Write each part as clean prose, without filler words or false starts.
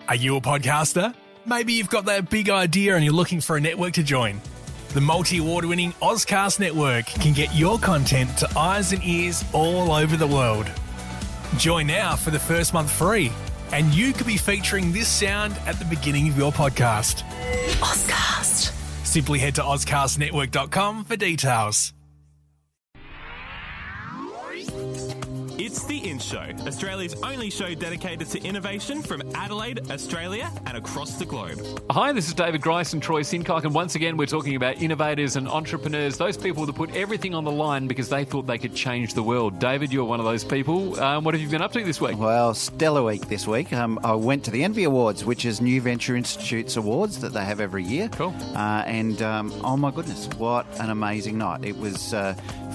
Are you a podcaster? Maybe you've got that big idea and you're looking for a network to join. The multi-award-winning Ozcast Network can get your content to eyes and ears all over the world. Join now for the first month free, and you could be featuring this sound at the beginning of your podcast. Ozcast. Simply head to ozcastnetwork.com for details. It's The In Show, Australia's only show dedicated to innovation from Adelaide, Australia, and across the globe. Hi, this is David Grice and Troy Sincock, and once again we're talking about innovators and entrepreneurs, those people that put everything on the line because they thought they could change the world. David, you're one of those people. What have you been up to this week? Well, stellar week this week. I went to the Envy Awards, which is New Venture Institute's awards that they have every year. Cool. Oh my goodness, what an amazing night. It was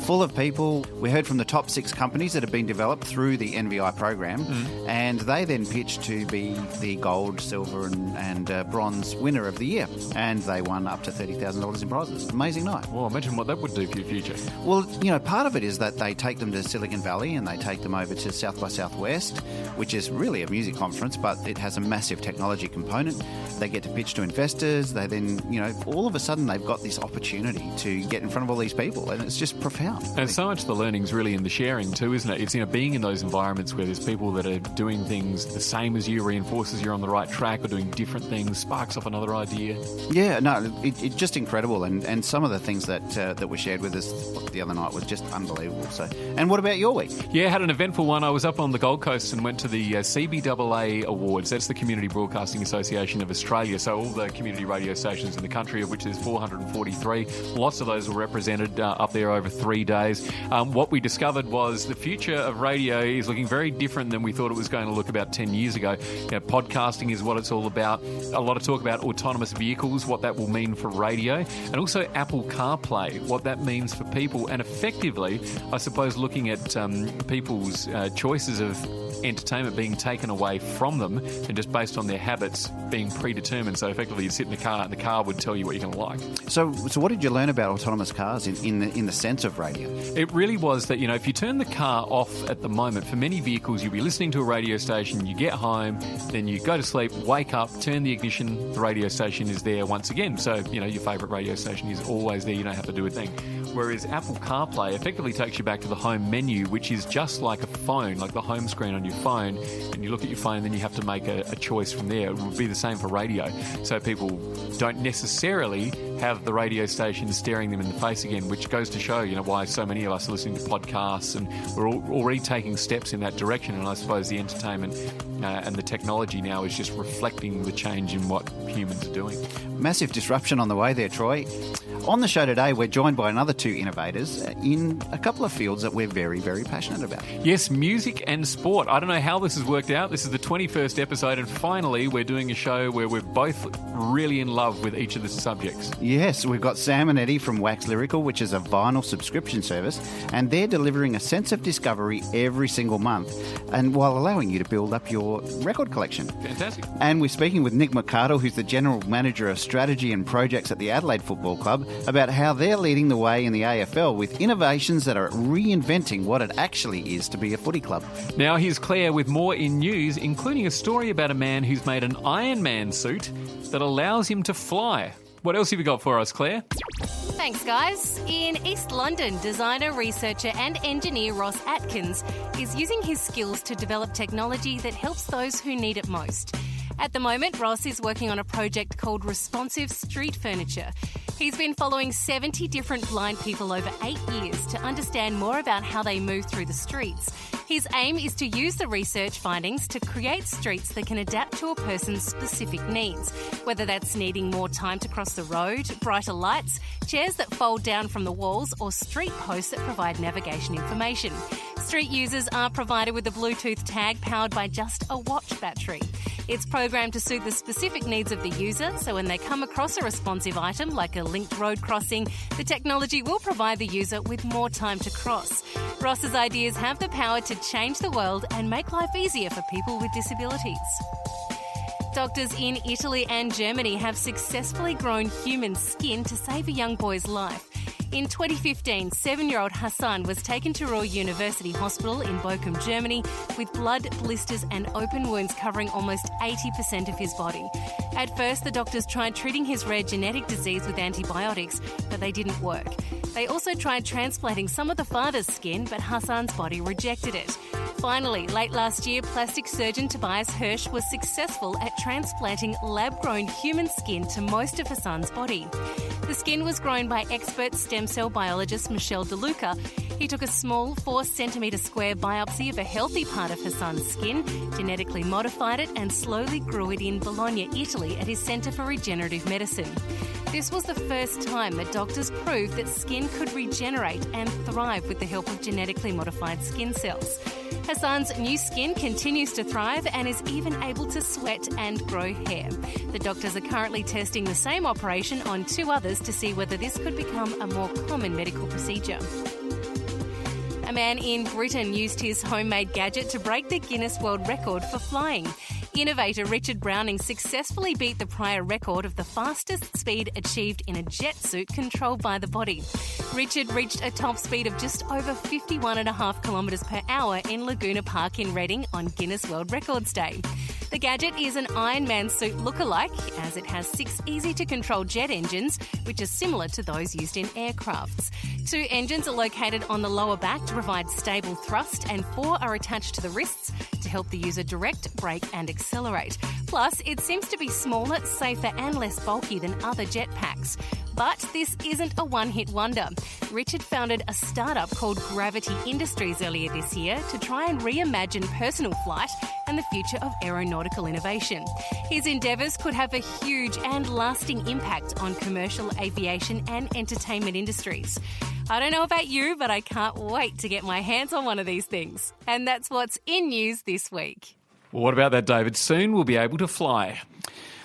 full of people. We heard from the top 6 companies that have been developed through the NVI program, and they then pitched to be the gold, silver and bronze winner of the year, and they won up to $30,000 in prizes. Amazing night. Well, imagine what that would do for your future. Well, you know, part of it is that they take them to Silicon Valley and they take them over to South by Southwest, which is really a music conference, but it has a massive technology component. They get to pitch to investors. They then, you know, all of a sudden they've got this opportunity to get in front of all these people, and it's just profound. And so much of the learning's really in the sharing too, isn't it? It's, you know, being in those environments where there's people that are doing things the same as you, reinforces you're on the right track, or doing different things, sparks off another idea. Yeah, no, it's just incredible, and some of the things that were shared with us the other night was just unbelievable. So, and what about your week? Yeah, had an eventful one. I was up on the Gold Coast and went to the CBAA Awards. That's the Community Broadcasting Association of Australia. So all the community radio stations in the country, of which there's 443, lots of those were represented up there over 3 days. What we discovered was the future of radio is looking very different than we thought it was going to look about 10 years ago. You know, podcasting is what it's all about. A lot of talk about autonomous vehicles, what that will mean for radio, and also Apple CarPlay, what that means for people, and effectively, I suppose, looking at people's choices of entertainment being taken away from them and just based on their habits being predetermined. So effectively you sit in the car and the car would tell you what you're going to like. So what did you learn about autonomous cars in the sense of radio? It really was that, you know, if you turn the car off at the moment, for many vehicles you'll be listening to a radio station, you get home, then you go to sleep, wake up, turn the ignition, the radio station is there once again. So, you know, your favourite radio station is always there, you don't have to do a thing. Whereas Apple CarPlay effectively takes you back to the home menu, which is just like a phone, like the home screen on your phone, and you look at your phone and then you have to make a choice from there. It would be the same for radio. So people don't necessarily have the radio station staring them in the face again, which goes to show, you know, why so many of us are listening to podcasts, and we're already taking steps in that direction. And I suppose the entertainment and the technology now is just reflecting the change in what humans are doing. Massive disruption on the way there, Troy. On the show today, we're joined by another 2 innovators in a couple of fields that we're very, very passionate about. Yes, music and sport. I don't know how this has worked out. This is the 21st episode, and finally we're doing a show where we're both really in love with each of the subjects. Yes, we've got Sam and Eddie from Wax Lyrical, which is a vinyl subscription service, and they're delivering a sense of discovery every single month, and while allowing you to build up your record collection. Fantastic. And we're speaking with Nick McCardle, who's the General Manager of Strategy and Projects at the Adelaide Football Club, about how they're leading the way in the AFL with innovations that are reinventing what it actually is to be a footy club. Now here's Claire with more in news, including a story about a man who's made an Iron Man suit that allows him to fly. What else have you got for us, Claire? Thanks, guys. In East London, designer, researcher and engineer Ross Atkins is using his skills to develop technology that helps those who need it most. At the moment, Ross is working on a project called Responsive Street Furniture. He's been following 70 different blind people over 8 years to understand more about how they move through the streets. His aim is to use the research findings to create streets that can adapt to a person's specific needs, whether that's needing more time to cross the road, brighter lights, chairs that fold down from the walls, or street posts that provide navigation information. Street users are provided with a Bluetooth tag powered by just a watch battery. It's programmed to suit the specific needs of the user, so when they come across a responsive item like a linked road crossing, the technology will provide the user with more time to cross. Ross's ideas have the power to change the world and make life easier for people with disabilities. Doctors in Italy and Germany have successfully grown human skin to save a young boy's life. In 2015, 7-year-old Hassan was taken to Ruhr University Hospital in Bochum, Germany, with blood, blisters and open wounds covering almost 80% of his body. At first, the doctors tried treating his rare genetic disease with antibiotics, but they didn't work. They also tried transplanting some of the father's skin, but Hassan's body rejected it. Finally, late last year, plastic surgeon Tobias Hirsch was successful at transplanting lab-grown human skin to most of Hassan's body. The skin was grown by expert stem cell biologist Michel De Luca. He took a small 4-centimetre square biopsy of a healthy part of Hassan's skin, genetically modified it and slowly grew it in Bologna, Italy at his Centre for Regenerative Medicine. This was the first time that doctors proved that skin could regenerate and thrive with the help of genetically modified skin cells. Hassan's new skin continues to thrive and is even able to sweat and grow hair. The doctors are currently testing the same operation on 2 others to see whether this could become a more common medical procedure. A man in Britain used his homemade gadget to break the Guinness World Record for flying. Innovator Richard Browning successfully beat the prior record of the fastest speed achieved in a jet suit controlled by the body. Richard reached a top speed of just over 51.5 kilometres per hour in Laguna Park in Reading on Guinness World Records Day. The gadget is an Iron Man suit lookalike, as it has 6 easy-to-control jet engines, which are similar to those used in aircrafts. 2 engines are located on the lower back to provide stable thrust, and 4 are attached to the wrists to help the user direct, brake and accelerate. Plus, it seems to be smaller, safer and less bulky than other jetpacks. But this isn't a one-hit wonder. Richard founded a startup called Gravity Industries earlier this year to try and reimagine personal flight and the future of aeronautical innovation. His endeavours could have a huge and lasting impact on commercial aviation and entertainment industries. I don't know about you, but I can't wait to get my hands on one of these things. And that's what's in news this week. Well, what about that, David? Soon we'll be able to fly.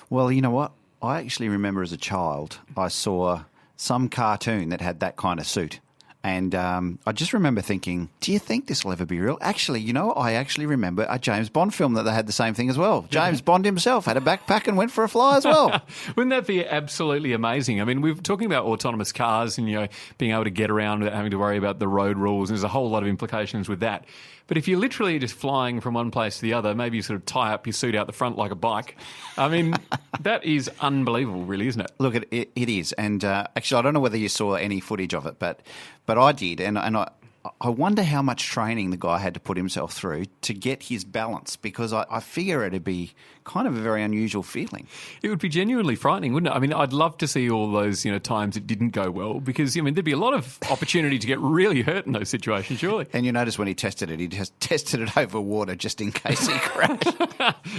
Well, you know what? I actually remember as a child, I saw some cartoon that had that kind of suit. And I just remember thinking, do you think this will ever be real? Actually, you know, I actually remember a James Bond film that they had the same thing as well. James Bond himself had a backpack and went for a fly as well. Wouldn't that be absolutely amazing? I mean, we're talking about autonomous cars and, you know, being able to get around without having to worry about the road rules. There's a whole lot of implications with that. But if you're literally just flying from one place to the other, maybe you sort of tie up your suit out the front like a bike. I mean, that is unbelievable, really, isn't it? Look, it is. And actually, I don't know whether you saw any footage of it, but I did. And I wonder how much training the guy had to put himself through to get his balance, because I figure it'd be kind of a very unusual feeling. It would be genuinely frightening, wouldn't it? I mean, I'd love to see all those, you know, times it didn't go well, because, I mean, there'd be a lot of opportunity to get really hurt in those situations, surely. And you notice when he tested it, he just tested it over water just in case he crashed.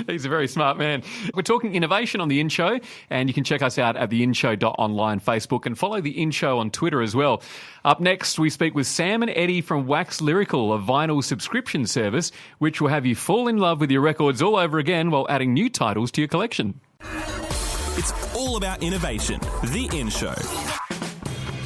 He's a very smart man. We're talking innovation on The In Show, and you can check us out at theinshow.online Facebook and follow The In Show on Twitter as well. Up next, we speak with Sam and Eddie from Wax Lyrical, a vinyl subscription service which will have you fall in love with your records all over again while adding new titles to your collection. It's all about innovation. The In Show.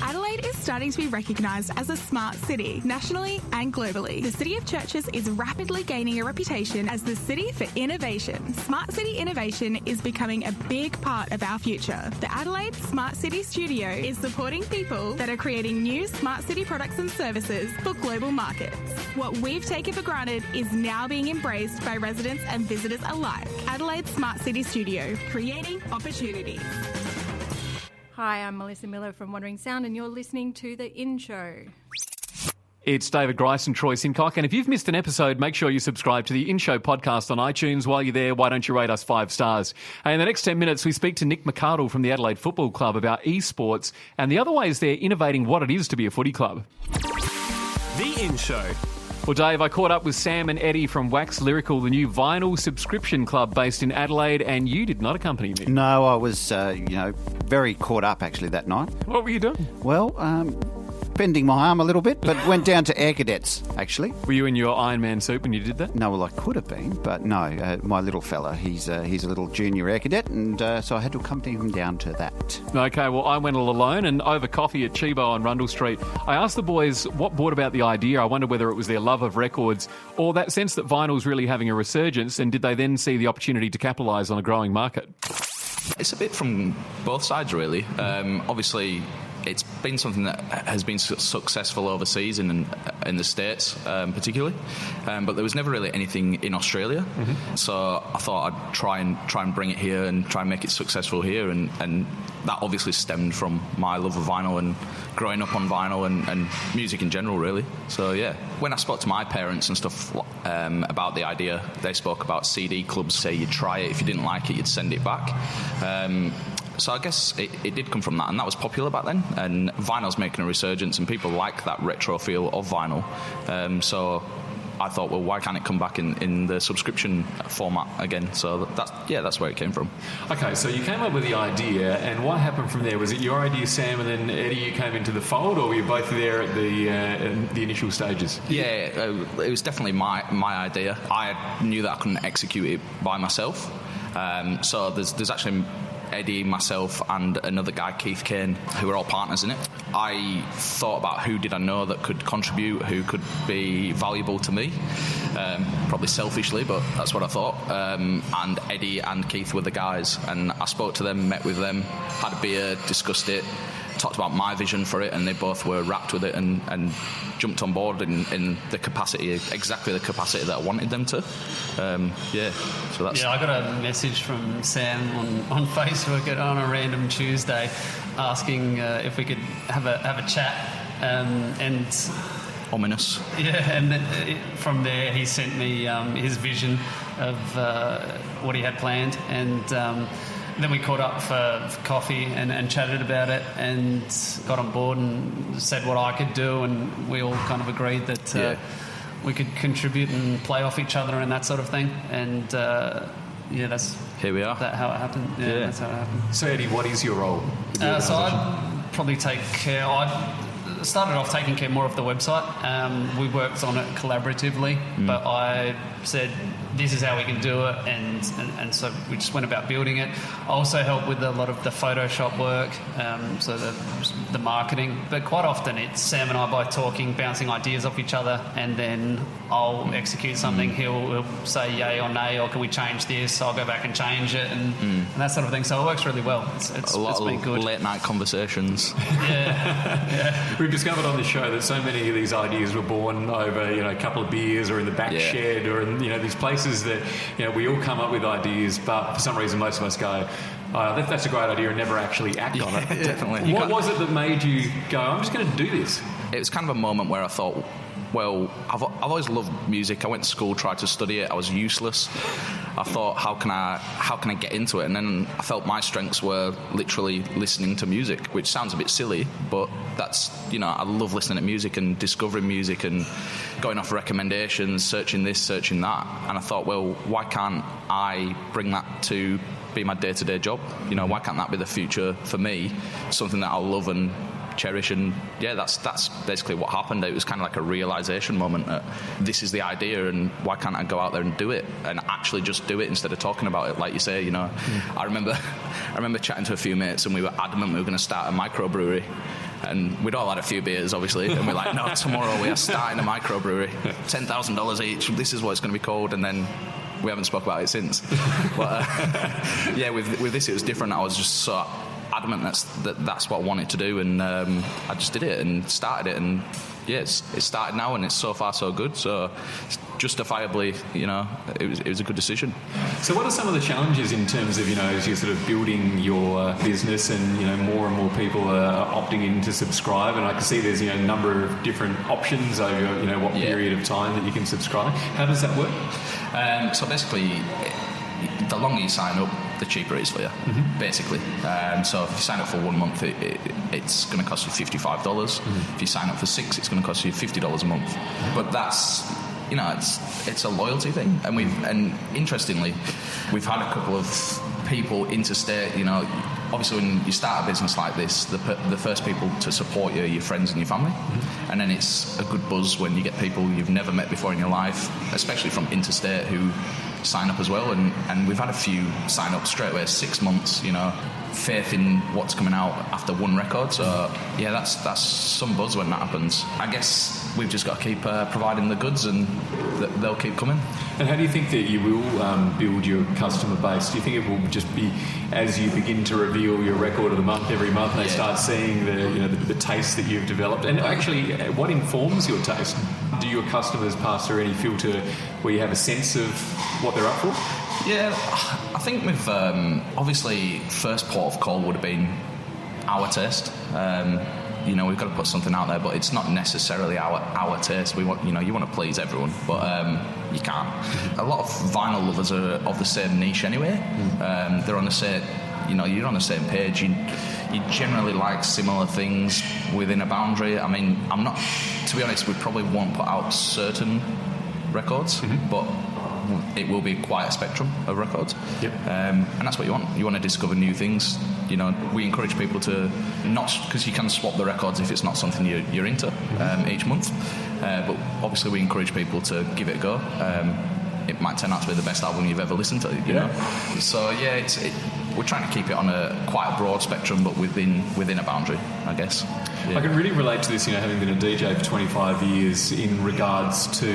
Adelaide is starting to be recognised as a smart city, nationally and globally. The City of Churches is rapidly gaining a reputation as the city for innovation. Smart City innovation is becoming a big part of our future. The Adelaide Smart City Studio is supporting people that are creating new smart city products and services for global markets. What we've taken for granted is now being embraced by residents and visitors alike. Adelaide Smart City Studio, creating opportunities. Hi, I'm Melissa Miller from Wandering Sound, and you're listening to The In Show. It's David Grice and Troy Sincock, and if you've missed an episode, make sure you subscribe to the In Show podcast on iTunes. While you're there, why don't you rate us 5 stars? And in the next 10 minutes, we speak to Nick McArdle from the Adelaide Football Club about esports and the other ways they're innovating what it is to be a footy club. The In Show. Well, Dave, I caught up with Sam and Eddie from Wax Lyrical, the new vinyl subscription club based in Adelaide, and you did not accompany me. No, I was, very caught up actually that night. What were you doing? Well, bending my arm a little bit, but went down to Air Cadets, actually. Were you in your Iron Man suit when you did that? No, well, I could have been, but no, my little fella, he's a little junior Air Cadet, and so I had to accompany him down to that. Okay, well, I went all alone, and over coffee at Chibo on Rundle Street, I asked the boys what brought about the idea. I wonder whether it was their love of records or that sense that vinyl's really having a resurgence, and did they then see the opportunity to capitalise on a growing market? It's a bit from both sides, really. Obviously, it's been something that has been successful overseas in the States, particularly, but there was never really anything in Australia. So I thought I'd try and bring it here and try and make it successful here, and that obviously stemmed from my love of vinyl and growing up on vinyl and music in general, really. So yeah, when I spoke to my parents and stuff about the idea, they spoke about CD clubs. Say you'd try it, if you didn't like it, you'd send it back. So I guess it did come from that, and that was popular back then, and vinyl's making a resurgence, and people like that retro feel of vinyl. So I thought, well, why can't it come back in the subscription format again? So that's where it came from. Okay, so you came up with the idea, and what happened from there? Was it your idea, Sam, and then Eddie, you came into the fold, or were you both there at the initial stages? Yeah, it was definitely my idea. I knew that I couldn't execute it by myself. So there's actually Eddie, myself, and another guy, Keith Kane, who were all partners in it. I thought about who did I know that could contribute, who could be valuable to me, probably selfishly, but that's what I thought. And Eddie and Keith were the guys, and I spoke to them, met with them, had a beer, discussed it, talked about my vision for it, and they both were wrapped with it and jumped on board in the capacity, exactly the capacity that I wanted them to. So that's... Yeah, I got a message from Sam on Facebook on a random Tuesday asking if we could have a chat, and ominous. Yeah, and then from there he sent me his vision of what he had planned, and then we caught up for coffee and chatted about it, and got on board and said what I could do, and we all kind of agreed that we could contribute and play off each other and that sort of thing. And that's here we are. How it happened. Yeah, that's how it happened. So Eddie, what is your role? So I'd probably take care. I started off taking care more of the website. We worked on it collaboratively, but I said, this is how we can do it, and so we just went about building it. I also helped with a lot of the Photoshop work, so the marketing, but quite often it's Sam and I both talking, bouncing ideas off each other, and then I'll execute something. He'll say yay or nay, or can we change this? I'll go back and change it, and that sort of thing. So it works really well. It's been good. Late night conversations. Yeah. We've discovered on this show that so many of these ideas were born over a couple of beers, or in the back shed, or in these places that we all come up with ideas, but for some reason most of us go, that's a great idea, and never actually act on it. Definitely. What was it that made you go, I'm just going to do this? It was kind of a moment where I thought, well, I've always loved music. I went to school, tried to study it. I was useless. I thought, how can I get into it? And then I felt my strengths were literally listening to music, which sounds a bit silly, but that's, I love listening to music and discovering music and going off recommendations, searching this, searching that. And I thought, well, why can't I bring that to be my day-to-day job? Why can't that be the future for me? Something that I'll love and cherish. And that's basically what happened. It was kind of like a realization moment that this is the idea, and why can't I go out there and do it and actually just do it instead of talking about it, like you say. I remember chatting to a few mates, and we were adamant we were going to start a microbrewery, and we'd all had a few beers obviously, and we're like, no, tomorrow we are starting a microbrewery, $10,000 each, this is what it's going to be called. And then we haven't spoke about it since. But with this it was different. I was just so adamant that's what I wanted to do, and I just did it and started it, and it started now, and it's so far so good. So justifiably, it was a good decision. So what are some of the challenges in terms of, as you're sort of building your business, and more and more people are opting in to subscribe, and I can see there's a number of different options over what period of time that you can subscribe. How does that work? So basically, the longer you sign up, the cheaper it is for you, basically. So if you sign up for 1 month, it's going to cost you $55. If you sign up for 6, it's going to cost you $50 a month. But that's, it's a loyalty thing. And interestingly, we've had a couple of people interstate. Obviously when you start a business like this, the first people to support you are your friends and your family. And then it's a good buzz when you get people you've never met before in your life, especially from interstate, who sign up as well, and we've had a few sign up straight away, 6 months, faith in what's coming out after one record. So yeah, that's some buzz when that happens. I guess we've just got to keep providing the goods, and they'll keep coming. And how do you think that you will build your customer base? Do you think it will just be as you begin to reveal your record of the month every month, they start seeing the taste that you've developed? And actually, what informs your taste? Do your customers pass through any filter where you have a sense of what they're up for? Yeah, I think with obviously first port of call would have been our taste. We've got to put something out there, but it's not necessarily our taste. We want, you want to please everyone, but you can't. A lot of vinyl lovers are of the same niche anyway. They're on the same, you're on the same page. You generally like similar things within a boundary. I mean, to be honest, we probably won't put out certain records, but it will be quite a spectrum of records. Yep. And that's what you want. You want to discover new things. We encourage people to not, because you can swap the records if it's not something you're into each month. But obviously we encourage people to give it a go. It might turn out to be the best album you've ever listened to, you know. So yeah, we're trying to keep it on quite a broad spectrum, but within a boundary, I guess. Yeah. I can really relate to this, having been a DJ for 25 years, in regards to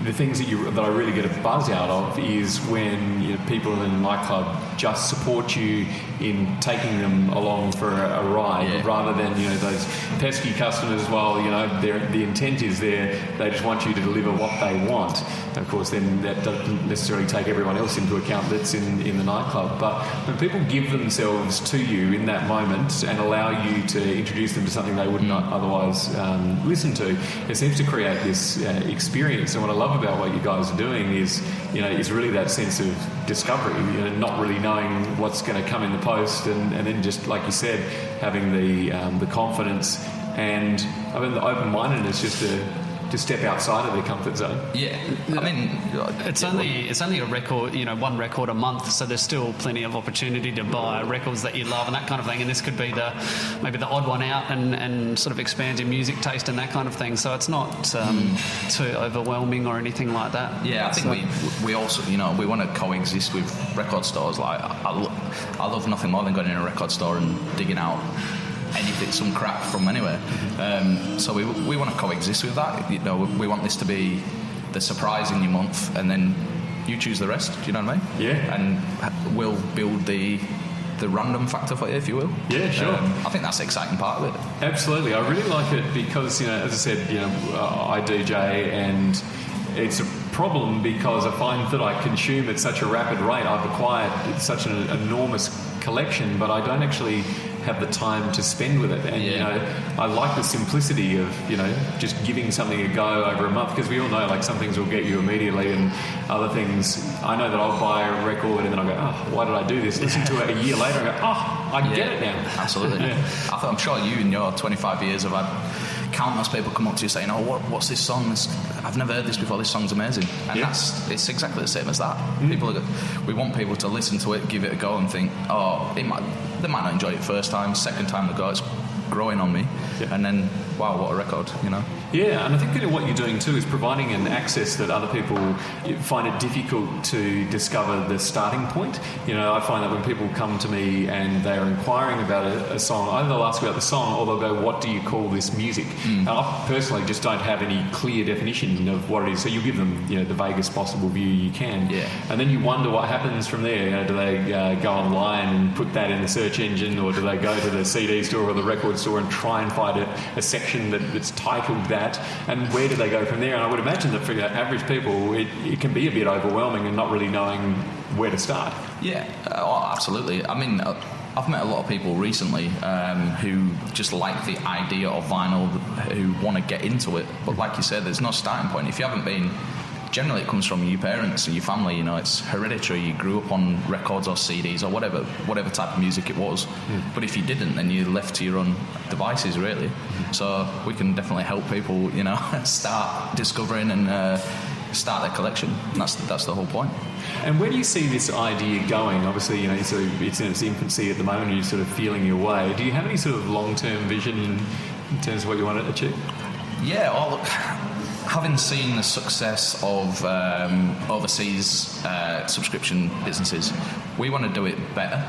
the things that I really get a buzz out of is when people in the nightclub just support you in taking them along for a ride, rather than those pesky customers. The intent is there; they just want you to deliver what they want. And of course, then that doesn't necessarily take everyone else into account that's in the nightclub. But when people give themselves to you in that moment and allow you to introduce them to something they would not otherwise listen to, it seems to create this experience. And what I love about what you guys are doing is really that sense of discovery, not really knowing what's going to come in the post, and then just like you said, having the confidence and the open-mindedness just to step outside of their comfort zone. Yeah, I mean, it's only a record, one record a month, so there's still plenty of opportunity to buy records that you love and that kind of thing. And this could be maybe the odd one out and sort of expand your music taste and that kind of thing. So it's not too overwhelming or anything like that. Yeah, I think we also, we want to coexist with record stores. Like I love nothing more than going in a record store and digging out anything, some crap from anywhere. So we want to coexist with that. We want this to be the surprise in your month, and then you choose the rest. Do you know what I mean? Yeah. And we'll build the random factor for you, if you will. Yeah, sure. I think that's the exciting part of it. Absolutely. I really like it because, as I said, I DJ, and it's a problem because I find that I consume at such a rapid rate. I've acquired such an enormous collection, but I don't actually have the time to spend with it. And I like the simplicity of just giving something a go over a month, because we all know some things will get you immediately, and other things I know that I'll buy a record and then I'll go, oh, why did I do this? Listen to it a year later and go, oh, I get it now. Absolutely. I'm sure you in your 25 years have had countless people come up to you saying, oh, what's this song? I've never heard this before, this song's amazing. And it's exactly the same as that. We want people to listen to it, give it a go, and think, oh, they might not enjoy it first time, second time they go, it's growing on me, and then, wow, what a record, Yeah, and I think that what you're doing too is providing an access that other people find it difficult to discover the starting point. I find that when people come to me and they're inquiring about a song, either they'll ask about the song or they'll go, what do you call this music? And I personally just don't have any clear definition of what it is, so you give them the vaguest possible view you can. Yeah. And then you wonder what happens from there. Do they go online and put that in the search engine, or do they go to the CD store or the record store and try and find a section that's titled that? And where do they go from there? And I would imagine that for average people, it can be a bit overwhelming and not really knowing where to start. Yeah, absolutely. I mean, I've met a lot of people recently who just like the idea of vinyl, who want to get into it. But like you said, there's no starting point. If you haven't been... Generally, it comes from your parents and your family. It's hereditary. You grew up on records or CDs or whatever type of music it was. But if you didn't, then you're left to your own devices, really. So we can definitely help people, start discovering and start their collection. And that's the whole point. And where do you see this idea going? Obviously, it's in its infancy at the moment. You're sort of feeling your way. Do you have any sort of long-term vision in terms of what you want to achieve? Yeah. having seen the success of overseas subscription businesses, we want to do it better.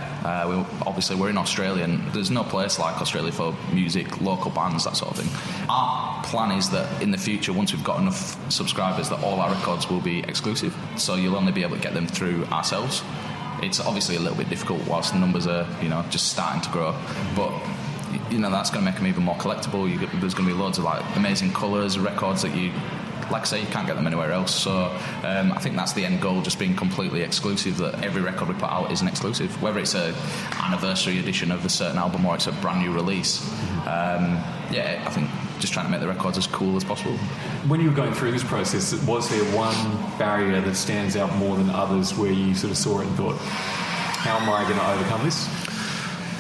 Obviously, we're in Australia, and there's no place like Australia for music, local bands, that sort of thing. Our plan is that in the future, once we've got enough subscribers, that all our records will be exclusive. So you'll only be able to get them through ourselves. It's obviously a little bit difficult whilst the numbers are, just starting to grow, but that's going to make them even more collectible. There's going to be loads of like amazing colours, records that you, like I say, you can't get them anywhere else. So I think that's the end goal, just being completely exclusive, that every record we put out is an exclusive, whether it's an anniversary edition of a certain album or it's a brand new release. I think just trying to make the records as cool as possible. When you were going through this process, was there one barrier that stands out more than others where you sort of saw it and thought, how am I going to overcome this?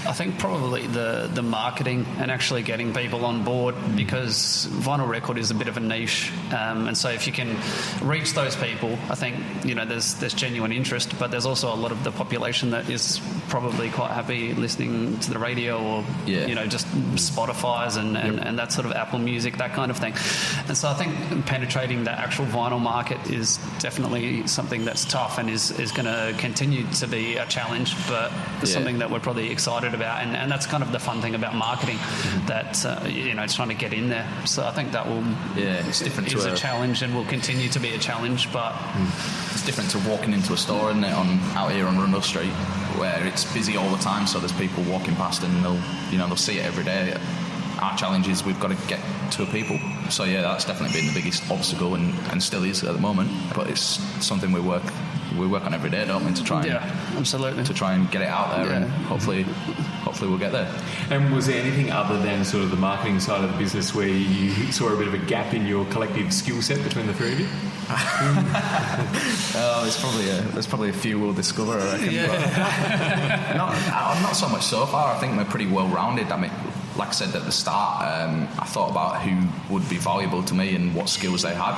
I think probably the marketing and actually getting people on board, because vinyl record is a bit of a niche, and so if you can reach those people, I think there's genuine interest, but there's also a lot of the population that is probably quite happy listening to the radio or just Spotify's and that sort of Apple Music, that kind of thing. And so I think penetrating that actual vinyl market is definitely something that's tough and is going to continue to be a challenge, but it's something that we're probably excited about, and that's kind of the fun thing about marketing, that trying to get in there. So I think that will it's different is a challenge and will continue to be a challenge, but it's different to walking into a store, isn't it, out here on Rundle Street, where it's busy all the time, so there's people walking past and they'll see it every day. Our challenge is we've got to get to people. So that's definitely been the biggest obstacle and still is at the moment, but it's something we work on every day, don't we, to try and get it out there, and hopefully we'll get there. And was there anything other than sort of the marketing side of the business where you saw a bit of a gap in your collective skill set between the three of you? There's probably a few we'll discover, I reckon. But not so much so far. I think we're pretty well rounded. I mean, like I said at the start, I thought about who would be valuable to me and what skills they had.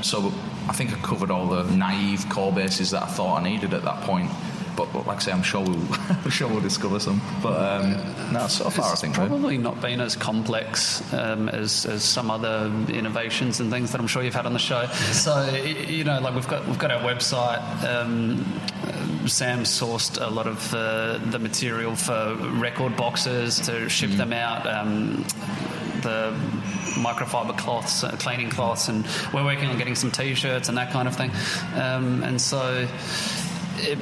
So I think I covered all the naive core bases that I thought I needed at that point. But like I say, I'm sure we'll discover some. But so far I think probably not been as complex as some other innovations and things that I'm sure you've had on the show. So like we've got our website. Sam sourced a lot of the material for record boxes to ship them out. The microfiber cloths, cleaning cloths, and we're working on getting some T-shirts and that kind of thing. And so it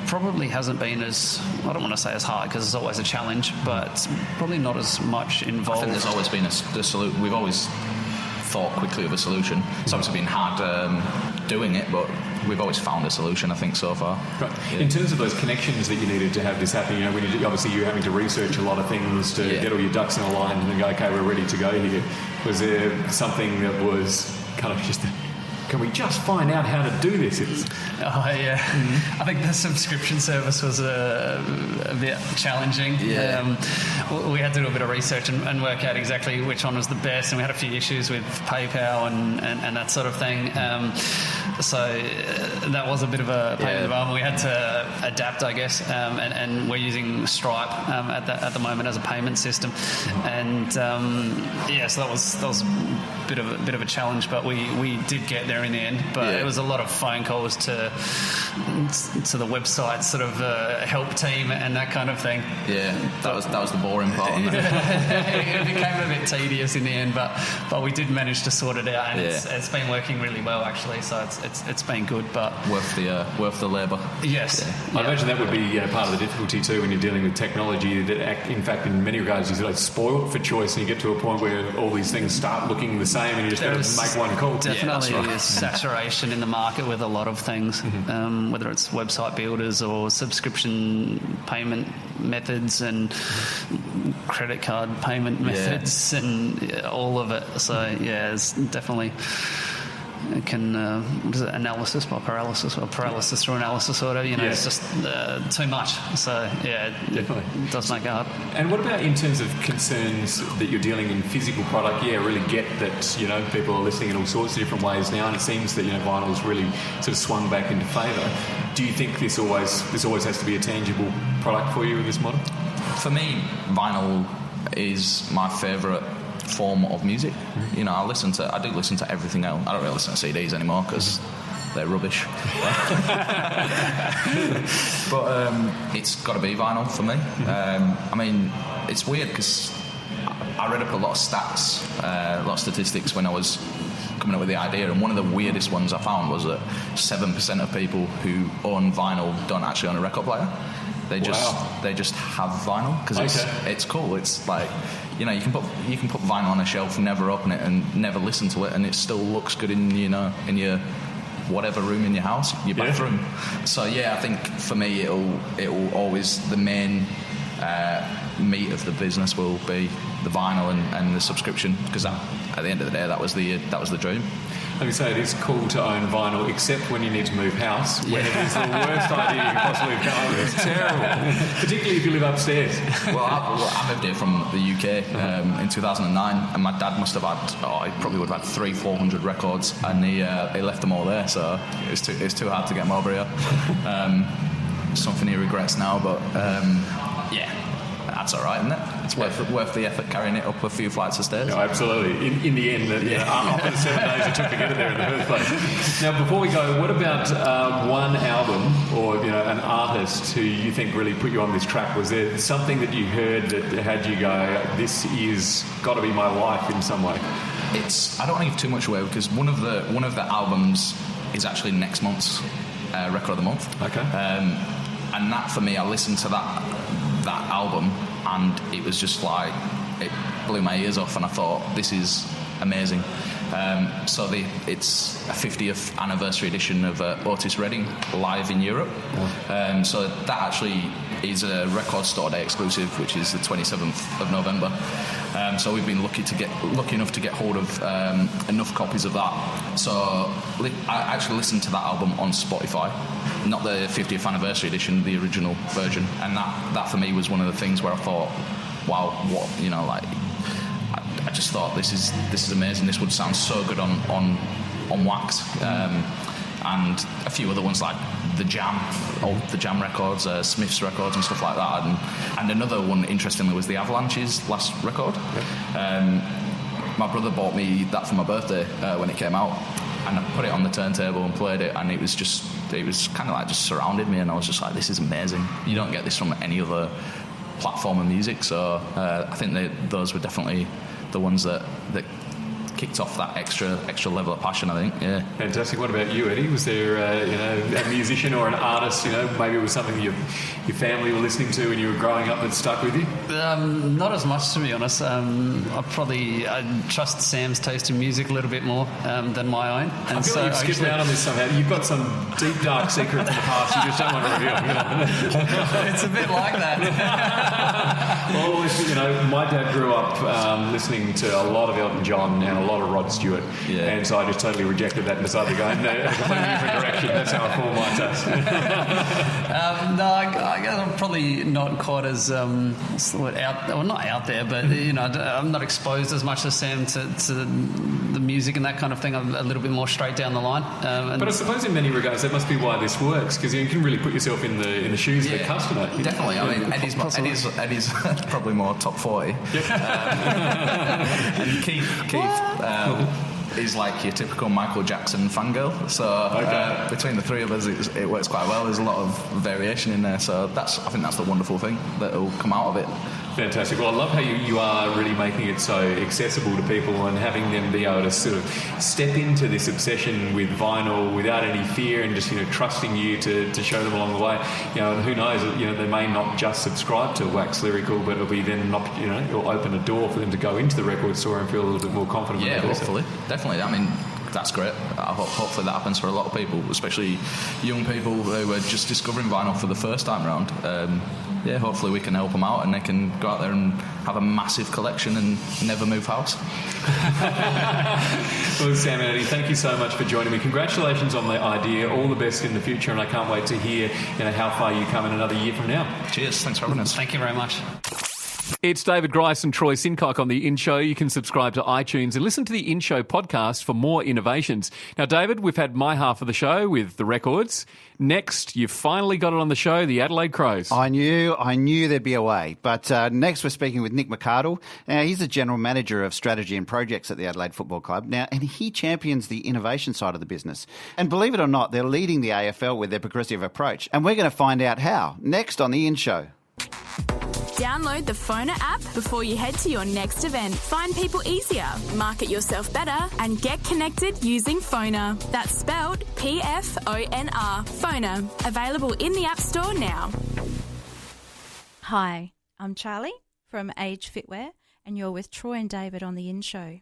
probably hasn't been as, I don't want to say as hard because it's always a challenge, but probably not as much involved. I think there's always been a solution. We've always thought quickly of a solution. It's obviously been hard doing it, but we've always found a solution, I think, so far. Right. Yeah. In terms of those connections that you needed to have this happen, obviously you're having to research a lot of things to get all your ducks in a line and then go, okay, we're ready to go here. Was there something that was kind of just can we just find out how to do this? I think the subscription service was a bit challenging. We had to do a bit of research and work out exactly which one was the best, and we had a few issues with PayPal and that sort of thing. So that was a bit of a pain in the bum. We had to adapt, I guess, and we're using Stripe at the moment as a payment system. And so that was a bit of a challenge, but we did get there in the end. But it was a lot of phone calls to the website sort of help team and that kind of thing. That was the boring part. It became a bit tedious in the end, but we did manage to sort it out, and it's been working really well actually. So it's been good, but worth the labour. Yes, I imagine that would be part of the difficulty too when you're dealing with technology. That in fact, in many regards, you're spoiled for choice, and you get to a point where all these things start looking the same, and you just got to make one call. Definitely, there's saturation in the market with a lot of things, whether it's website builders or subscription payment methods and credit card payment methods and all of it. So it's definitely. It can analysis by paralysis or paralysis through analysis or whatever, it's just too much. So it definitely does make it hard. And what about in terms of concerns that you're dealing in physical product? I really get that people are listening in all sorts of different ways now, and it seems that vinyl's really sort of swung back into favour. Do you think this always has to be a tangible product for you with this model? For me, vinyl is my favourite form of music. You know, I do listen to everything else. I don't really listen to CDs anymore because they're rubbish. But it's got to be vinyl for me. I mean, it's weird because I read up a lot of stats, a lot of statistics when I was coming up with the idea, and one of the weirdest ones I found was that 7% of people who own vinyl don't actually own a record player. They just have vinyl because it's cool. It's like, you know, you can put vinyl on a shelf, never open it, and never listen to it, and it still looks good in your whatever room in your house, your bathroom. So yeah, I think for me it'll always, the main meat of the business will be the vinyl and the subscription, because at the end of the day that was the dream. Let me say, it is cool to own vinyl, except when you need to move house, when it is the worst idea you can possibly come up with. It's terrible, particularly if you live upstairs. Well, I moved here from the UK in 2009, and my dad must have had, he probably would have had 300-400 records, and he left them all there, so it's too hard to get them over here. Something he regrets now, but yeah, that's all right, isn't it? It's worth the effort carrying it up a few flights of stairs. No, absolutely. In the end, after the 7 days it took to get it there in the first place. Now, before we go, what about one album or an artist who you think really put you on this track? Was there something that you heard that had you go, this is got to be my life in some way? I don't want to give too much away because one of the albums is actually next month's record of the month. Okay. And that for me, I listened to that album, and it was just like, it blew my ears off, and I thought, this is amazing. So it's a 50th anniversary edition of Otis Redding live in Europe. So that actually is a Record Store Day exclusive, which is the 27th of November. So we've been lucky enough to get hold of enough copies of that. So I actually listened to that album on Spotify, not the 50th anniversary edition, the original version. And that for me was one of the things where I thought, wow, what, I just thought this is amazing. This would sound so good on wax. And a few other ones like the Jam records, Smith's records and stuff like that. And another one, interestingly, was the Avalanche's last record. My brother bought me that for my birthday when it came out, and I put it on the turntable and played it, and it was kind of like just surrounded me, and I was just like, this is amazing. You don't get this from any other platform of music. So I think those were definitely the ones that kicked off that extra level of passion, I think. Yeah. Fantastic. What about you, Eddie? Was there a musician or an artist, maybe it was something your family were listening to when you were growing up that stuck with you? Not as much, to be honest. I trust Sam's taste in music a little bit more than my own. And I feel like you've skipped out on this somehow. You've got some deep, dark secret from the past you just don't want to reveal. It's a bit like that. Well, my dad grew up listening to a lot of Elton John and a lot of Rod Stewart, and so I just totally rejected that and decided to go in a completely different direction. That's how I formed my taste. No, I guess I'm probably not quite as not out there, but I'm not exposed as much as Sam to the music and that kind of thing. I'm a little bit more straight down the line. But I suppose in many regards that must be why this works, because you can really put yourself in the shoes of the customer. Definitely. I mean, Eddie's probably more top 40. And Keith is like your typical Michael Jackson fangirl. So between the three of us, it works quite well. There's a lot of variation in there. So I think that's the wonderful thing that will come out of it. Fantastic. Well, I love how you are really making it so accessible to people and having them be able to sort of step into this obsession with vinyl without any fear and just trusting you to show them along the way. And who knows? They may not just subscribe to Wax Lyrical, but it'll be then it'll open a door for them to go into the record store and feel a little bit more confident. Yeah, hopefully, definitely. I mean, that's great. Hopefully that happens for a lot of people, especially young people who are just discovering vinyl for the first time around. Hopefully we can help them out and they can go out there and have a massive collection and never move house. Well, Sam and Eddie, thank you so much for joining me. Congratulations on the idea. All the best in the future, and I can't wait to hear how far you come in another year from now. Cheers. Thanks for having us. Thank you very much. It's David Grice and Troy Sincock on The In Show. You can subscribe to iTunes and listen to The In Show podcast for more innovations. Now, David, we've had my half of the show with the records. Next, you've finally got it on the show, the Adelaide Crows. I knew there'd be a way. But next we're speaking with Nick McArdle. He's the General Manager of Strategy and Projects at the Adelaide Football Club. Now, and he champions the innovation side of the business. And believe it or not, they're leading the AFL with their progressive approach. And we're going to find out how. Next on The In Show. Download the Phoner app before you head to your next event. Find people easier, market yourself better, and get connected using Phoner. That's spelled P-F-O-N-R. Phoner. Available in the App Store now. Hi, I'm Charlie from Age Fitwear, and you're with Troy and David on The In Show.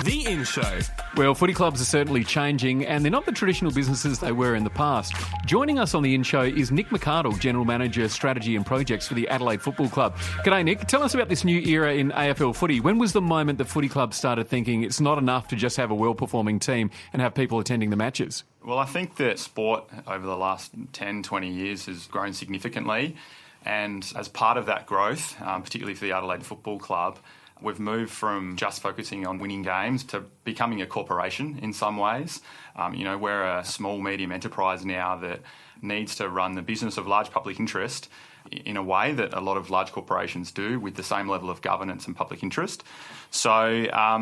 The In Show. Well, footy clubs are certainly changing, and they're not the traditional businesses they were in the past. Joining us on The In Show is Nick McArdle, General Manager, Strategy and Projects for the Adelaide Football Club. G'day, Nick. Tell us about this new era in AFL footy. When was the moment that footy clubs started thinking it's not enough to just have a well-performing team and have people attending the matches? Well, I think that sport over the last 10, 20 years has grown significantly. And as part of that growth, particularly for the Adelaide Football Club, we've moved from just focusing on winning games to becoming a corporation in some ways. We're a small, medium enterprise now that needs to run the business of large public interest in a way that a lot of large corporations do with the same level of governance and public interest. So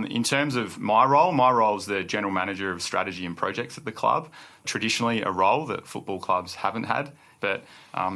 in terms of my role is the General Manager of Strategy and Projects at the club, traditionally a role that football clubs haven't had. But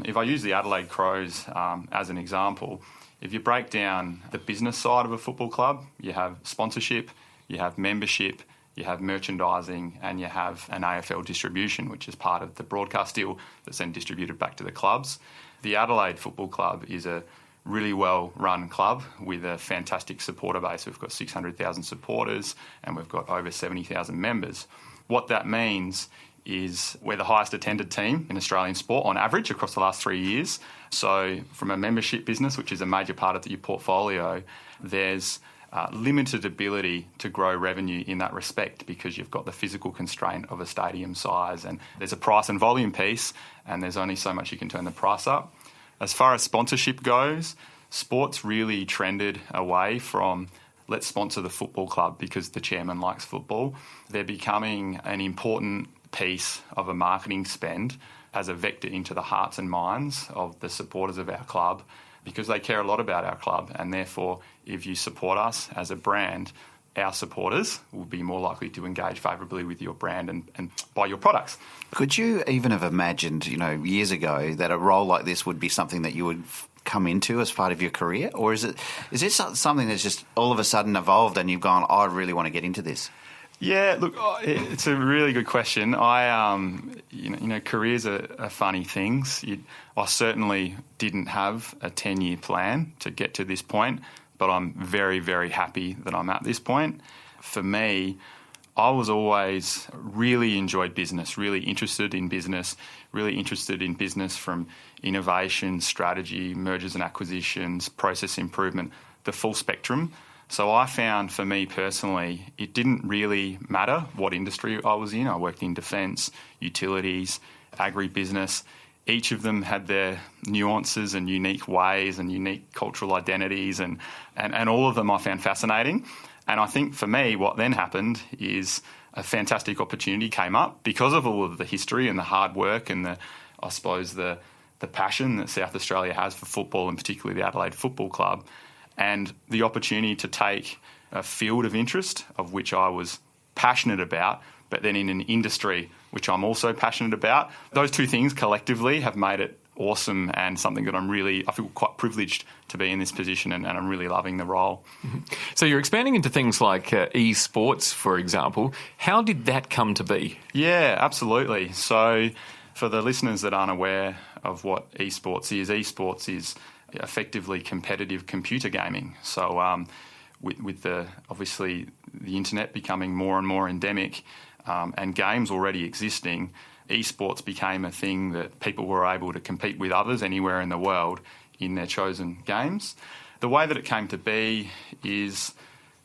if I use the Adelaide Crows as an example, if you break down the business side of a football club, you have sponsorship, you have membership, you have merchandising, and you have an AFL distribution, which is part of the broadcast deal that's then distributed back to the clubs. The Adelaide Football Club is a really well-run club with a fantastic supporter base. We've got 600,000 supporters and we've got over 70,000 members. What that means is we're the highest attended team in Australian sport on average across the last 3 years. So from a membership business, which is a major part of your portfolio, there's limited ability to grow revenue in that respect because you've got the physical constraint of a stadium size, and there's a price and volume piece, and there's only so much you can turn the price up. As far as sponsorship goes, sport's really trended away from let's sponsor the football club because the chairman likes football. They're becoming an important piece of a marketing spend as a vector into the hearts and minds of the supporters of our club because they care a lot about our club, and therefore if you support us as a brand, our supporters will be more likely to engage favourably with your brand and buy your products. Could you even have imagined, years ago that a role like this would be something that you would come into as part of your career? Or is this something that's just all of a sudden evolved and you've gone, I really want to get into this? Yeah, look, it's a really good question. Careers are funny things. I certainly didn't have a 10-year plan to get to this point, but I'm very, very happy that I'm at this point. For me, I was always really enjoyed business, really interested in business from innovation, strategy, mergers and acquisitions, process improvement, the full spectrum. So I found for me personally, it didn't really matter what industry I was in. I worked in defence, utilities, agribusiness. Each of them had their nuances and unique ways and unique cultural identities, and all of them I found fascinating. And I think for me, what then happened is a fantastic opportunity came up because of all of the history and the hard work and the passion that South Australia has for football, and particularly the Adelaide Football Club. And the opportunity to take a field of interest of which I was passionate about, but then in an industry which I'm also passionate about. Those two things collectively have made it awesome and something that I feel quite privileged to be in this position, and I'm really loving the role. Mm-hmm. So you're expanding into things like esports, for example. How did that come to be? Yeah, absolutely. So for the listeners that aren't aware of what esports is effectively competitive computer gaming. So with obviously the internet becoming more and more endemic and games already existing, esports became a thing that people were able to compete with others anywhere in the world in their chosen games. The way that it came to be is,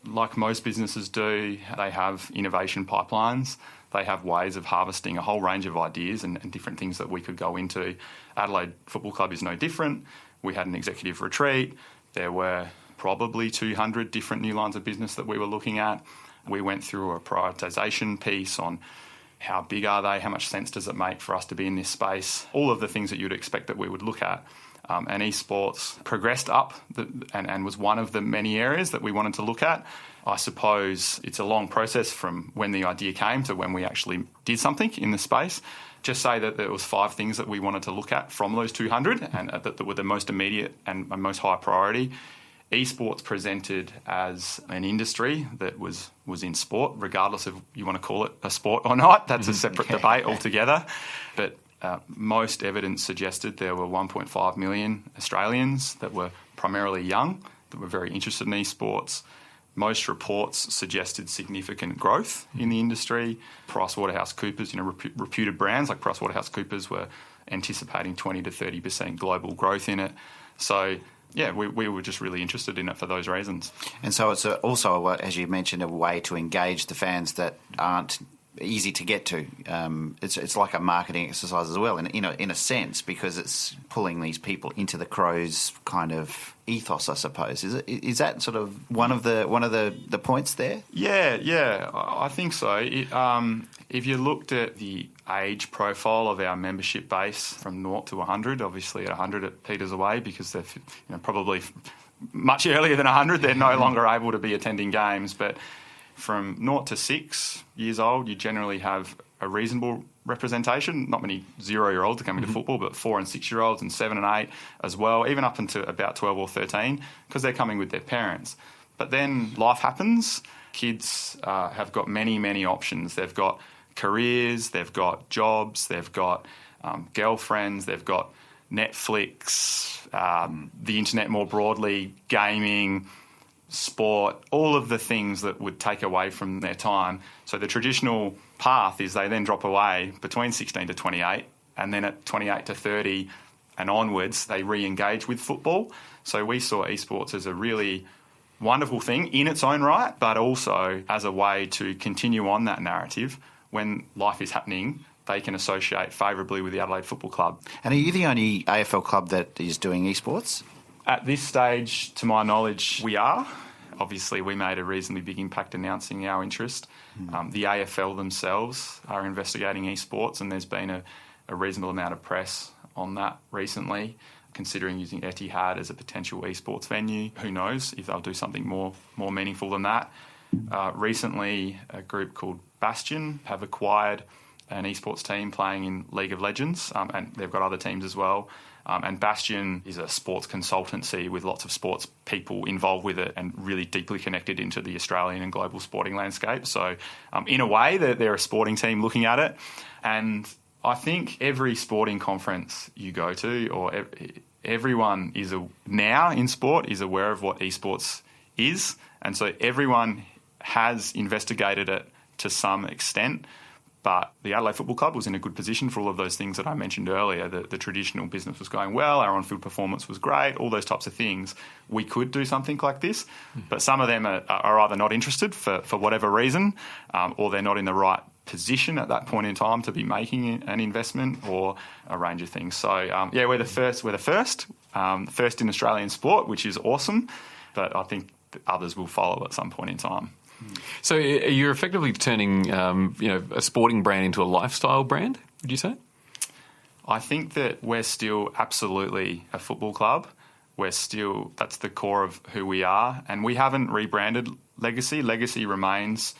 like most businesses do, they have innovation pipelines. They have ways of harvesting a whole range of ideas and different things that we could go into. Adelaide Football Club is no different. We had an executive retreat, There were probably 200 different new lines of business that we were looking at. We went through a prioritisation piece on how big are they, how much sense does it make for us to be in this space, all of the things that you'd expect that we would look at. And esports progressed up and was one of the many areas that we wanted to look at. I suppose it's a long process from when the idea came to when we actually did something in the space. Just say that there was 5 things that we wanted to look at from those 200 and that were the most immediate and most high priority. Esports presented as an industry that was in sport, regardless of you want to call it a sport or not. That's a separate debate altogether. But most evidence suggested there were 1.5 million Australians that were primarily young, that were very interested in esports. Most reports suggested significant growth in the industry. PricewaterhouseCoopers, reputed brands like PricewaterhouseCoopers were anticipating 20 to 30% global growth in it. So, yeah, we were just really interested in it for those reasons. And so it's also, as you mentioned, a way to engage the fans that aren't easy to get to. It's like a marketing exercise as well, in a sense, because it's pulling these people into the Crows kind of ethos, I suppose. Is that sort of one of the points there? Yeah, I think so. If you looked at the age profile of our membership base from 0 to 100, obviously at 100 it peters away because they're probably much earlier than 100, they're no longer able to be attending games. But from 0 to 6 years old, you generally have a reasonable representation. Not many 0-year-olds are coming to football, but 4 and 6-year-olds and 7 and 8 as well, even up into about 12 or 13, because they're coming with their parents. But then life happens. Kids have got many, many options. They've got careers, they've got jobs, they've got girlfriends, they've got Netflix, the internet more broadly, gaming, sport, all of the things that would take away from their time. So the traditional path is they then drop away between 16 to 28, and then at 28 to 30 and onwards, they re-engage with football. So we saw esports as a really wonderful thing in its own right, but also as a way to continue on that narrative. When life is happening, they can associate favourably with the Adelaide Football Club. And are you the only AFL club that is doing esports? At this stage, to my knowledge, we are. Obviously, we made a reasonably big impact announcing our interest. The AFL themselves are investigating esports, and there's been a reasonable amount of press on that recently, considering using Etihad as a potential esports venue. Who knows if they'll do something more meaningful than that. Recently, a group called Bastion have acquired an esports team playing in League of Legends, and they've got other teams as well. And Bastion is a sports consultancy with lots of sports people involved with it and really deeply connected into the Australian and global sporting landscape. So in a way, they're a sporting team looking at it. And I think every sporting conference you go to, or everyone now in sport is aware of what esports is. And so everyone has investigated it to some extent. But the Adelaide Football Club was in a good position for all of those things that I mentioned earlier. The traditional business was going well, our on-field performance was great, all those types of things. We could do something like this, but some of them are either not interested for whatever reason, or they're not in the right position at that point in time to be making an investment, or a range of things. So, we're the first in Australian sport, which is awesome, but I think others will follow at some point in time. So you're effectively turning, a sporting brand into a lifestyle brand, would you say? I think that we're still absolutely a football club. That's the core of who we are. And we haven't rebranded Legacy. Legacy remains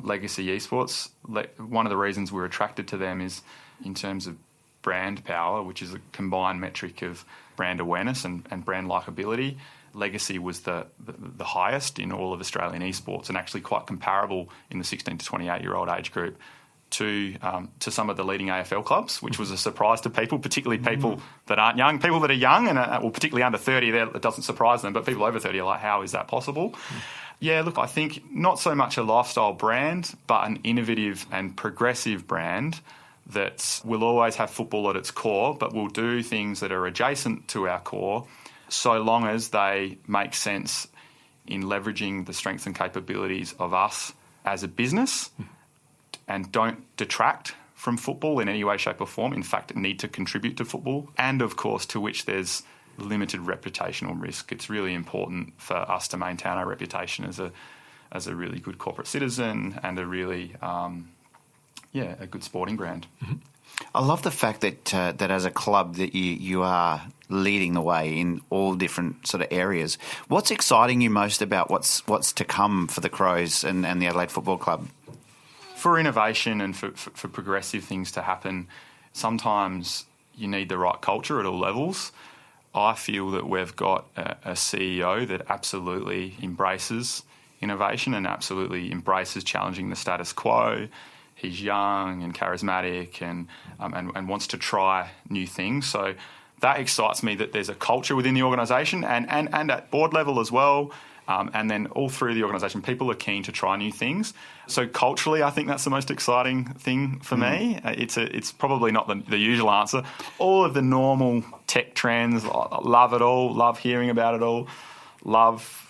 Legacy Esports. One of the reasons we're attracted to them is in terms of brand power, which is a combined metric of brand awareness and brand likability. Legacy was the highest in all of Australian esports, and actually quite comparable in the 16 to 28-year-old age group to some of the leading AFL clubs, which was a surprise to people, particularly people that aren't young. People that are young, and particularly under 30, it doesn't surprise them, but people over 30 are like, how is that possible? Yeah, look, I think not so much a lifestyle brand, but an innovative and progressive brand that will always have football at its core, but will do things that are adjacent to our core, so long as they make sense in leveraging the strengths and capabilities of us as a business and don't detract from football in any way, shape or form. In fact, need to contribute to football, and of course to which there's limited reputational risk. It's really important for us to maintain our reputation as a really good corporate citizen and a really a good sporting brand. Mm-hmm. I love the fact that that as a club that you are leading the way in all different sort of areas. What's exciting you most about what's to come for the Crows and the Adelaide Football Club? For innovation and for progressive things to happen, sometimes you need the right culture at all levels. I feel that we've got a CEO that absolutely embraces innovation and absolutely embraces challenging the status quo. He's young and charismatic and wants to try new things. So that excites me that there's a culture within the organisation and at board level as well. And then all through the organisation, people are keen to try new things. So culturally, I think that's the most exciting thing for me. It's probably not the usual answer. All of the normal tech trends, I love it all, love hearing about it all. Love,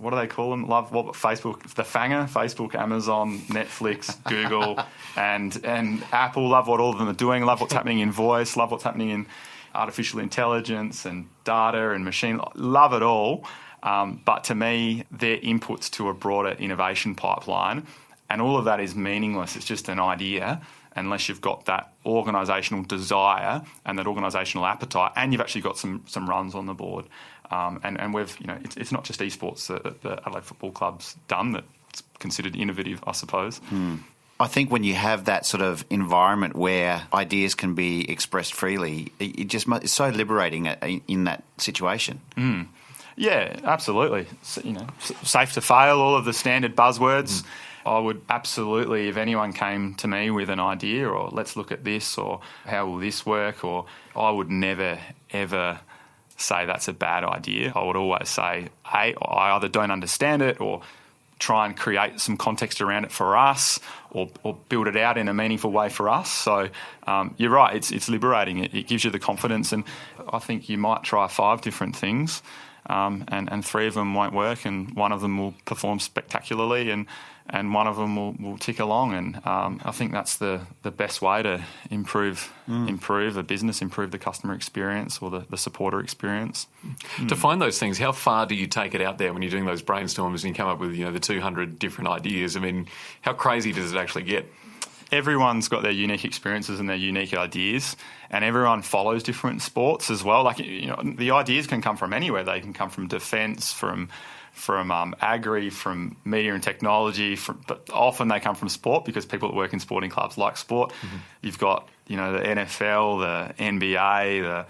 what do they call them? Love what Facebook, the FANGer, Facebook, Amazon, Netflix, Google, and Apple. Love what all of them are doing. Love what's happening in voice. Love what's happening in artificial intelligence and data and machine. Love it all. But to me, they're inputs to a broader innovation pipeline, and all of that is meaningless. It's just an idea unless you've got that organisational desire and that organisational appetite, and you've actually got some runs on the board. And we've, it's not just esports that the Adelaide Football Club's done that's considered innovative, I suppose. I think when you have that sort of environment where ideas can be expressed freely, it's so liberating in that situation. Yeah, absolutely. So, safe to fail, all of the standard buzzwords. I would absolutely, if anyone came to me with an idea or let's look at this or how will this work, or I would never, ever say that's a bad idea. I would always say, I either don't understand it or try and create some context around it for us or build it out in a meaningful way for us. So you're right, it's liberating. It gives you the confidence, and I think you might try 5 different things and 3 of them won't work, and one of them will perform spectacularly and one of them will tick along. And I think that's the best way to improve a business, improve the customer experience or the supporter experience. To find those things, how far do you take it out there when you're doing those brainstorms and you come up with the 200 different ideas? I mean, how crazy does it actually get? Everyone's got their unique experiences and their unique ideas, and everyone follows different sports as well. Like, the ideas can come from anywhere. They can come from defence, from agri, from media and technology, but often they come from sport because people that work in sporting clubs like sport. You've got, the NFL, the NBA, the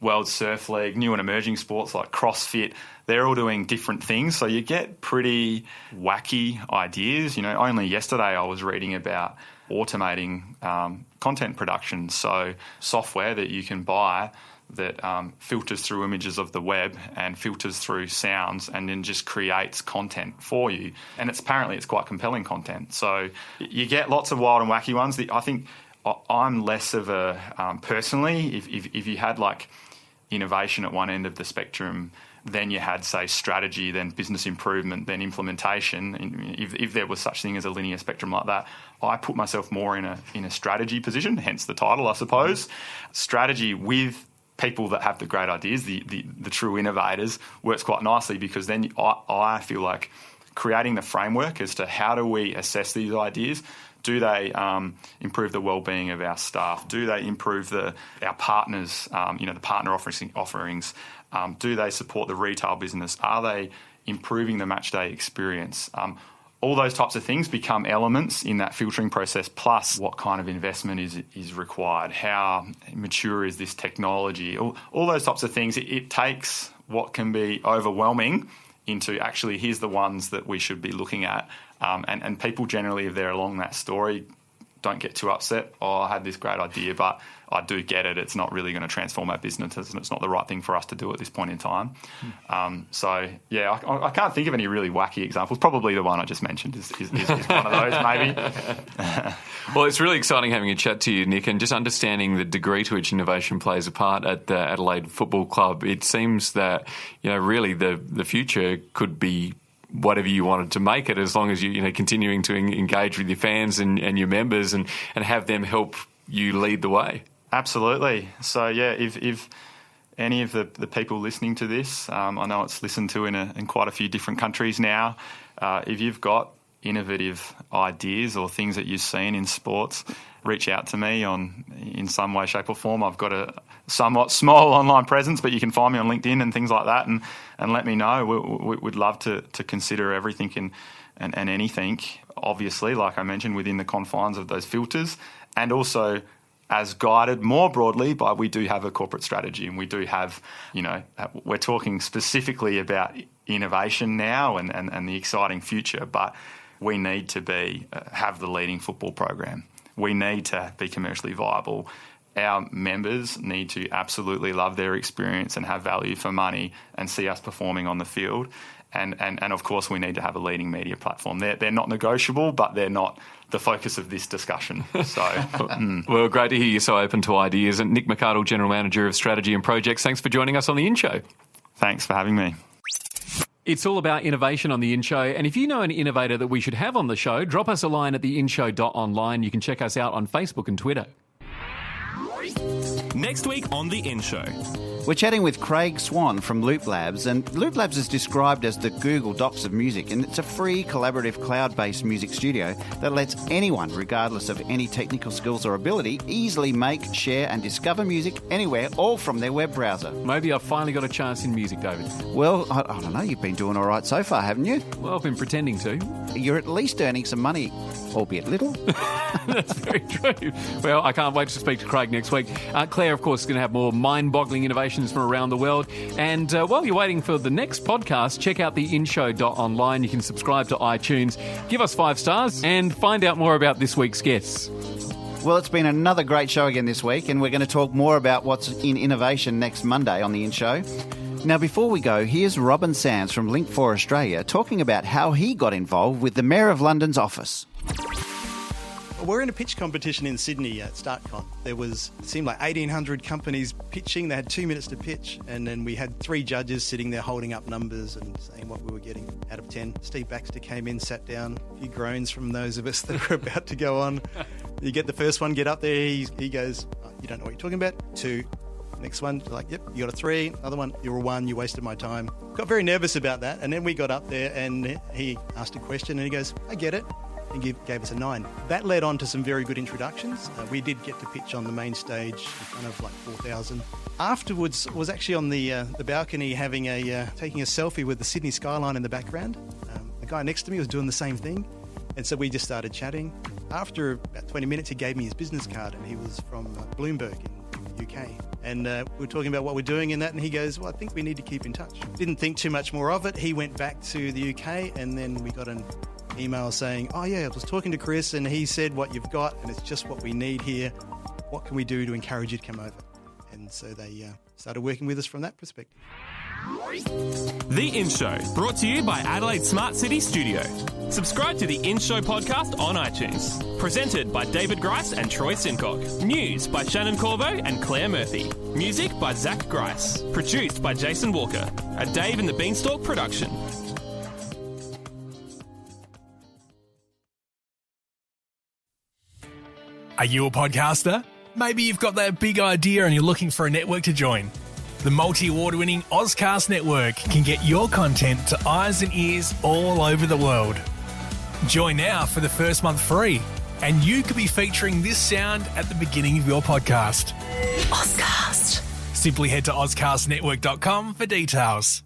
World Surf League, new and emerging sports like CrossFit. They're all doing different things, so you get pretty wacky ideas. Only yesterday I was reading about automating content production, so software that you can buy that filters through images of the web and filters through sounds and then just creates content for you. And it's quite compelling content. So you get lots of wild and wacky ones. I think I'm less of a, personally, if you had like innovation at one end of the spectrum, then you had, say, strategy, then business improvement, then implementation. If there was such thing as a linear spectrum like that, I put myself more in a strategy position, hence the title, I suppose. Strategy with people that have the great ideas, the true innovators, works quite nicely, because then I feel like creating the framework as to how do we assess these ideas. Do they improve the well-being of our staff? Do they improve our partners, the partner offerings? Do they support the retail business? Are they improving the match day experience? All those types of things become elements in that filtering process, plus what kind of investment is required, how mature is this technology, all those types of things. It takes what can be overwhelming into actually here's the ones that we should be looking at. And people generally, if they're along that story, don't get too upset. I had this great idea, but I do get it. It's not really going to transform our business, and it's not the right thing for us to do at this point in time. I can't think of any really wacky examples. Probably the one I just mentioned is one of those, maybe. Well, it's really exciting having a chat to you, Nick, and just understanding the degree to which innovation plays a part at the Adelaide Football Club. It seems that, really the future could be whatever you wanted to make it, as long as you continuing to engage with your fans and your members and have them help you lead the way. Absolutely. So if any of the people listening to this, I know it's listened to in quite a few different countries now. If you've got innovative ideas or things that you've seen in sports, reach out to me in some way, shape or form. I've got a somewhat small online presence, but you can find me on LinkedIn and things like that, and let me know. We'd love to consider everything and anything, obviously, like I mentioned, within the confines of those filters, and also as guided more broadly by, we do have a corporate strategy, and we do have, we're talking specifically about innovation now and the exciting future, but we need to have the leading football program. We need to be commercially viable. Our members need to absolutely love their experience and have value for money and see us performing on the field. And of course, we need to have a leading media platform. They're not negotiable, but they're not the focus of this discussion. So, Well, great to hear you're so open to ideas. And Nick McArdle, General Manager of Strategy and Projects, thanks for joining us on The In Show. Thanks for having me. It's all about innovation on The In Show, and if you know an innovator that we should have on the show, drop us a line at theinshow.online. You can check us out on Facebook and Twitter. Next week on The In Show. We're chatting with Craig Swan from Loop Labs, and Loop Labs is described as the Google Docs of music, and it's a free, collaborative, cloud-based music studio that lets anyone, regardless of any technical skills or ability, easily make, share and discover music anywhere, all from their web browser. Maybe I've finally got a chance in music, David. Well, I don't know, you've been doing all right so far, haven't you? Well, I've been pretending to. You're at least earning some money, albeit little. That's very true. Well, I can't wait to speak to Craig next week. Claire, of course, is going to have more mind-boggling innovations from around the world. And while you're waiting for the next podcast, check out theinshow.online. You can subscribe to iTunes, give us 5 stars, and find out more about this week's guests. Well, it's been another great show again this week, and we're going to talk more about what's in innovation next Monday on The In Show. Now, before we go, here's Robin Sands from Link4 Australia talking about how he got involved with the Mayor of London's office. We're in a pitch competition in Sydney at StartCon. It seemed like 1,800 companies pitching. They had 2 minutes to pitch, and then we had 3 judges sitting there holding up numbers and saying what we were getting out of 10. Steve Baxter came in, sat down, a few groans from those of us that were about to go on. You get the first one, get up there, he goes, oh, you don't know what you're talking about? 2. Next one, like, yep, you got a 3. Another one, you're a 1, you wasted my time. Got very nervous about that, and then we got up there and he asked a question and he goes, I get it. And gave us a 9. That led on to some very good introductions. We did get to pitch on the main stage in front of like 4,000. Afterwards, was actually on the balcony taking a selfie with the Sydney skyline in the background. The guy next to me was doing the same thing, and so we just started chatting. After about 20 minutes, he gave me his business card, and he was from Bloomberg in the UK. And we were talking about what we're doing in that, and he goes, well, I think we need to keep in touch. Didn't think too much more of it. He went back to the UK, and then we got an email saying, oh yeah, I was talking to Chris and he said what you've got and it's just what we need here. What can we do to encourage you to come over? And so they started working with us from that perspective. The In Show, brought to you by Adelaide Smart City Studio. Subscribe to the In Show podcast on iTunes. Presented by David Grice and Troy Sincock. News by Shannon Corvo and Claire Murphy. Music by Zach Grice. Produced by Jason Walker. A Dave and the Beanstalk production. Are you a podcaster? Maybe you've got that big idea and you're looking for a network to join. The multi-award-winning Ozcast Network can get your content to eyes and ears all over the world. Join now for the first month free, and you could be featuring this sound at the beginning of your podcast. Ozcast. Simply head to ozcastnetwork.com for details.